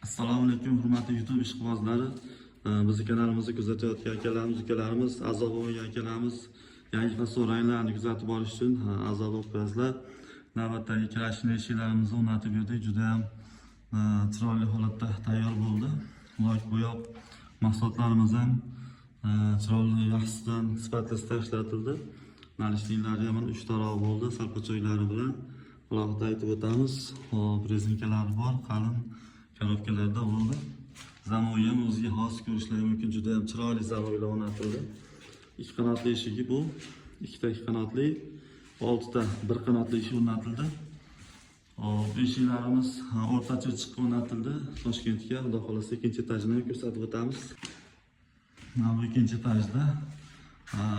Assalomu alaykum hurmatli YouTube ishqibozlari. Bizni kanalimizni kuzatayotgan akalarimiz, ukalarimiz, a'zo bo'lgan akalarimiz yangi fasol ranglarni kuzatib olish uchun a'zo bo'lib qo'yasizlar. Navbatdagi krashni eshiklarimizni o'rnatib berdik. Juda ham chiroyli holatda tayyor bo'ldi. Loyik bo'yoq mahsulotlarimiz ham chiroyli yaxshidan sifatli ishlatildi. Nalishliklari ham 3 taraf bo'ldi, salqochoylari bilan. Alohida aytib o'tamiz. Hop, rezinkalari bor, qalin korobkalarda bo'ldi. Zamoviy ham o'ziga xos ko'rishlari mumkin, juda ham chiroyli zamoviy o'rnatildi. 2 qanotli eshigi bu, 2 qanotli, 6 ta 1 qanotli eshik o'rnatildi. Hop, eshiklarimiz o'rtacha chiqib o'rnatildi. Toshkentga, xudo xolasa ikkinchi etajni ko'rsatib o'tamiz. Mana bu ikkinchi etajda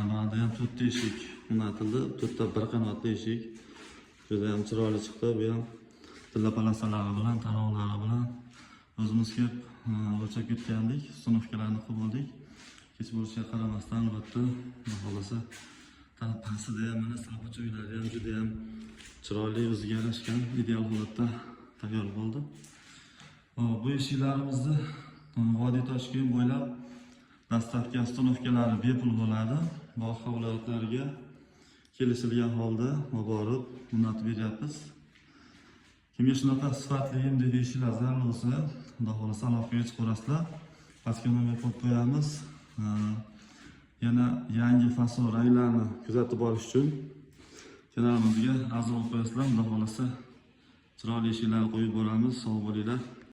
mana ham 4 ta eshik o'rnatildi, 4 ta 1 qanotli eshik. Juda ham chiroyli chiqdi. Bu ham tilla palasalari bilan, tarovlari bilan o'zimiz kelib o'lchab ketgandik, ustunovkalarni qilib oldik. Kech bo'lishiga qaramasdan albatta, xohlasa pastida ham mana salqochoylari ham juda ham chiroyli, o'ziga yarashgan, ideal holatda tayyor bo'ldi. Bu eshiklarimizni Vodiy Toshkent bo'ylab dastlabki ustunovkalari bepul bo'ladi. Boshqa viloyatlarga kelishilgan holda borib o'rnatib beryapmiz. Kimga shunaqa sifatli endi eshiklar zarur bo'lsa, xudo xolasa aloqaga chiqarasizlar. Pastga nomer qo'yib qo'yamiz. Yana yangi fasol ranglarni kuzatib olish uchun kanalimizga a'zo bo'lib qo'yasizlar. Xudo xolasa chiroyli eshiklar qo'yib boramiz. Sog' bo'linglar.